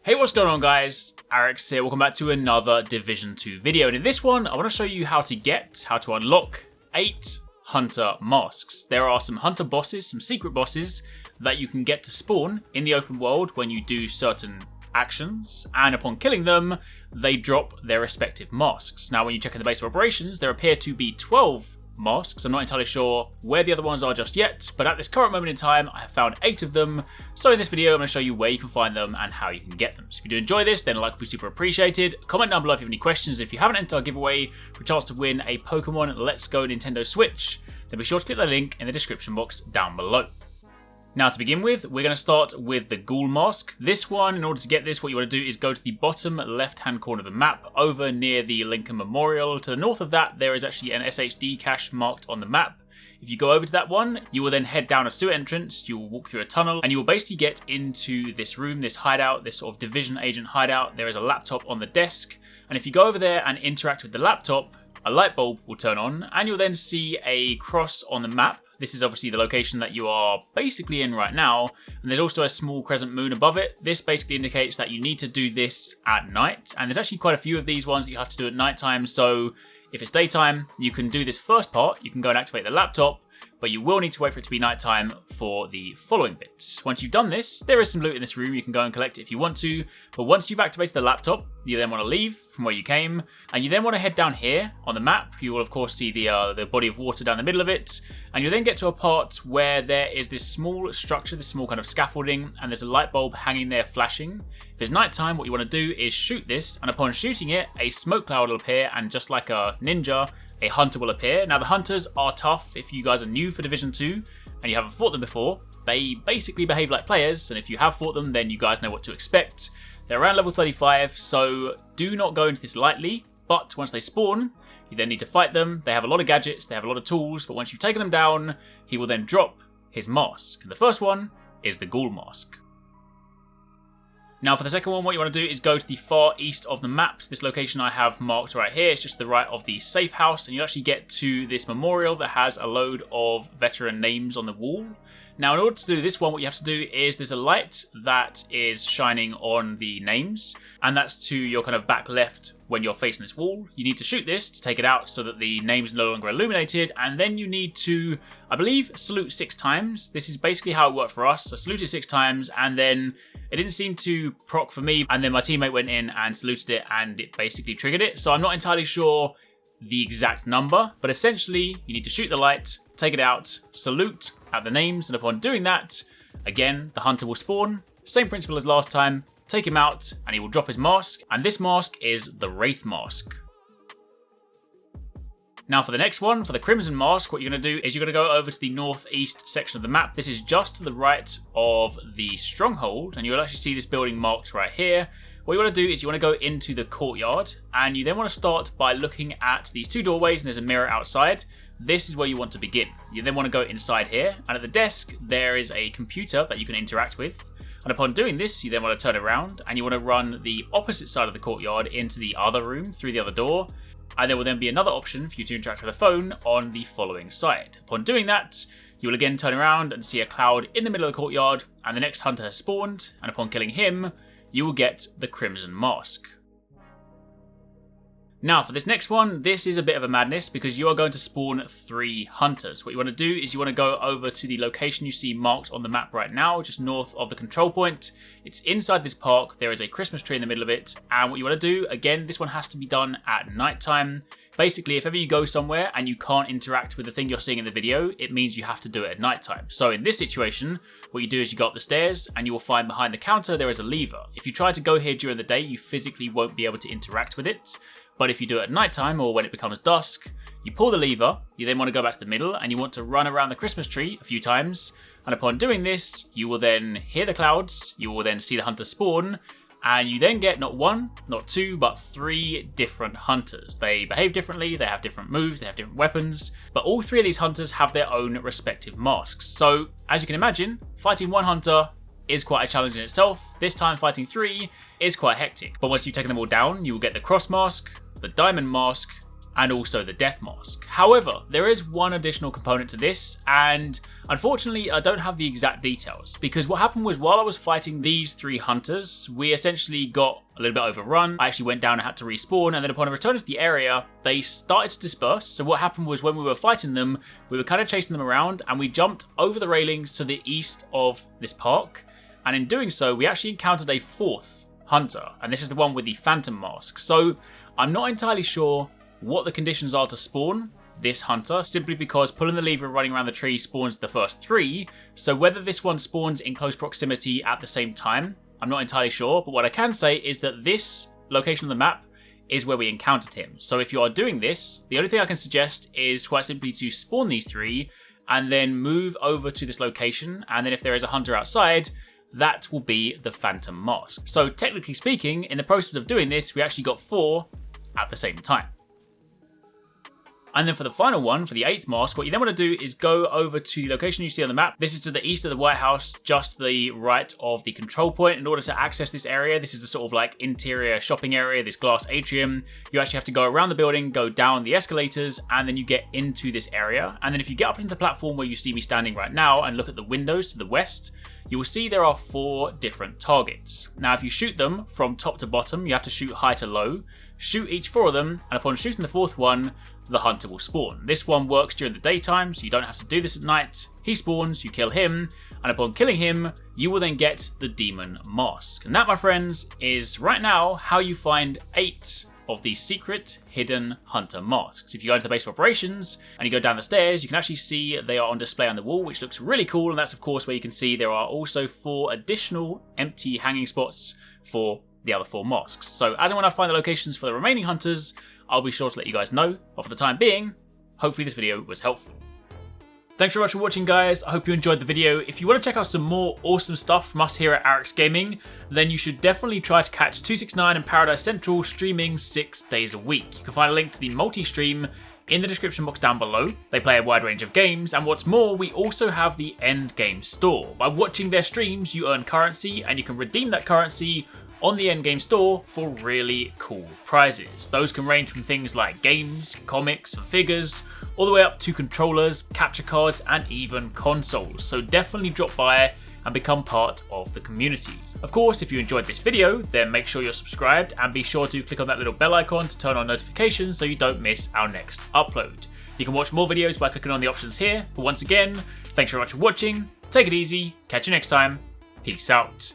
Hey, what's going on guys? Arekkz here, welcome back to another Division 2 video, and in this one I want to show you how to unlock 8 hunter masks. There are some hunter bosses, some secret bosses that you can get to spawn in the open world when you do certain actions, and upon killing them they drop their respective masks. Now when you check in the base of operations there appear to be 12 masks. I'm not entirely sure where the other ones are just yet, but at this current moment in time I have found 8 of them. So in this video I'm going to show you where you can find them and how you can get them. So if you do enjoy this, then a like would be super appreciated. Comment down below if you have any questions. If you haven't entered our giveaway for a chance to win a Pokemon Let's Go Nintendo Switch, then be sure to click the link in the description box down below. Now to begin with, we're going to start with the Ghoul Mask. This one, in order to get this, what you want to do is go to the bottom left-hand corner of the map, over near the Lincoln Memorial. To the north of that, there is actually an SHD cache marked on the map. If you go over to that one, you will then head down a sewer entrance, you will walk through a tunnel, and you will basically get into this room, this hideout, this sort of division agent hideout. There is a laptop on the desk, and if you go over there and interact with the laptop, a light bulb will turn on, and you'll then see a cross on the map. This is obviously the location that you are basically in right now, and there's also a small crescent moon above it. This basically indicates that you need to do this at night, and there's actually quite a few of these ones that you have to do at nighttime. So if it's daytime, you can do this first part, you can go and activate the laptop, but you will need to wait for it to be nighttime for the following bits. Once you've done this, there is some loot in this room, you can go and collect it if you want to, but once you've activated the laptop, you then want to leave from where you came, and you then want to head down here on the map. You will of course see the body of water down the middle of it, and you'll then get to a part where there is this small structure, this small kind of scaffolding, and there's a light bulb hanging there flashing. If it's nighttime, what you want to do is shoot this, and upon shooting it, a smoke cloud will appear, and just like a ninja, a hunter will appear. Now the hunters are tough. If you guys are new for Division 2 and you haven't fought them before, they basically behave like players, and if you have fought them then you guys know what to expect. They're around level 35, so do not go into this lightly, but once they spawn, you then need to fight them. They have a lot of gadgets, they have a lot of tools, but once you've taken them down, he will then drop his mask. And the first one is the Ghoul Mask. Now for the second one, what you want to do is go to the far east of the map. This location I have marked right here. It's just to the right of the safe house, and you actually get to this memorial that has a load of veteran names on the wall. Now in order to do this one, what you have to do is there's a light that is shining on the names, and that's to your kind of back left when you're facing this wall. You need to shoot this to take it out so that the name's no longer illuminated, and then you need to, I believe, salute 6 times. This is basically how it worked for us. I saluted 6 times, and then it didn't seem to proc for me, and then my teammate went in and saluted it, and it basically triggered it. So I'm not entirely sure the exact number, but essentially you need to shoot the light, take it out, salute at the names, and upon doing that, again, the hunter will spawn. Same principle as last time. Take him out, and he will drop his mask, and this mask is the Wraith Mask. Now for the next one, for the Crimson Mask, what you're going to do is you're going to go over to the northeast section of the map. This is just to the right of the stronghold, and you'll actually see this building marked right here. What you want to do is you want to go into the courtyard, and you then want to start by looking at these 2 doorways, and there's a mirror outside. This is where you want to begin. You then want to go inside here, and at the desk there is a computer that you can interact with. And upon doing this, you then want to turn around, and you want to run the opposite side of the courtyard into the other room through the other door. And there will then be another option for you to interact with the phone on the following side. Upon doing that, you will again turn around and see a cloud in the middle of the courtyard, and the next hunter has spawned, and upon killing him, you will get the Crimson Mask. Now for this next one, this is a bit of a madness because you are going to spawn 3 hunters. What you want to do is you want to go over to the location you see marked on the map right now, just north of the control point. It's inside this park, there is a Christmas tree in the middle of it, and what you want to do, again, this one has to be done at nighttime. Basically, if ever you go somewhere and you can't interact with the thing you're seeing in the video, it means you have to do it at nighttime. So in this situation, what you do is you go up the stairs and you will find behind the counter there is a lever. If you try to go here during the day, you physically won't be able to interact with it. But if you do it at nighttime or when it becomes dusk, you pull the lever, you then want to go back to the middle and you want to run around the Christmas tree a few times. And upon doing this, you will then hear the clouds, you will then see the hunter spawn, and you then get not 1, not 2, but 3 different hunters. They behave differently, they have different moves, they have different weapons, but all 3 of these hunters have their own respective masks. So, as you can imagine, fighting 1 hunter is quite a challenge in itself. This time fighting 3 is quite hectic. But once you've taken them all down, you will get the Cross Mask, the Diamond Mask, and also the Death Mask. However, there is one additional component to this, and unfortunately I don't have the exact details, because what happened was while I was fighting these 3 hunters, we essentially got a little bit overrun. I actually went down and had to respawn, and then upon returning to the area, they started to disperse. So what happened was when we were fighting them, we were kind of chasing them around, and we jumped over the railings to the east of this park, and in doing so, we actually encountered a 4th hunter, and this is the one with the Phantom Mask. So I'm not entirely sure what the conditions are to spawn this hunter, simply because pulling the lever and running around the tree spawns the first 3, so whether this one spawns in close proximity at the same time, I'm not entirely sure, but what I can say is that this location on the map is where we encountered him. So if you are doing this, the only thing I can suggest is quite simply to spawn these 3, and then move over to this location, and then if there is a hunter outside, that will be the Phantom Mask. So technically speaking, in the process of doing this, we actually got 4 at the same time. And then for the final one, for the 8th mask, what you then want to do is go over to the location you see on the map. This is to the east of the White House, just to the right of the control point. In order to access this area, this is the sort of like interior shopping area, this glass atrium. You actually have to go around the building, go down the escalators, and then you get into this area. And then if you get up into the platform where you see me standing right now and look at the windows to the west, you will see there are 4 different targets. Now, if you shoot them from top to bottom, you have to shoot high to low. Shoot each 4 of them, and upon shooting the 4th one, the hunter will spawn. This one works during the daytime, so you don't have to do this at night. He spawns, you kill him, and upon killing him, you will then get the Demon Mask. And that, my friends, is right now how you find 8 of these secret hidden hunter masks. If you go into the base of operations and you go down the stairs, you can actually see they are on display on the wall, which looks really cool. And that's of course where you can see there are also 4 additional empty hanging spots for the other 4 masks. So as and when I find the locations for the remaining hunters, I'll be sure to let you guys know. But for the time being, hopefully this video was helpful. Thanks very much for watching, guys. I hope you enjoyed the video. If you want to check out some more awesome stuff from us here at Arekkz Gaming, then you should definitely try to catch 269 and Paradise Central streaming 6 days a week. You can find a link to the multi-stream in the description box down below. They play a wide range of games, and what's more, we also have the end game store. By watching their streams, you earn currency, and you can redeem that currency on the endgame store for really cool prizes. Those can range from things like games, comics, and figures, all the way up to controllers, capture cards, and even consoles. So definitely drop by and become part of the community. Of course, if you enjoyed this video, then make sure you're subscribed and be sure to click on that little bell icon to turn on notifications so you don't miss our next upload. You can watch more videos by clicking on the options here, but once again, thanks very much for watching, take it easy, catch you next time, peace out.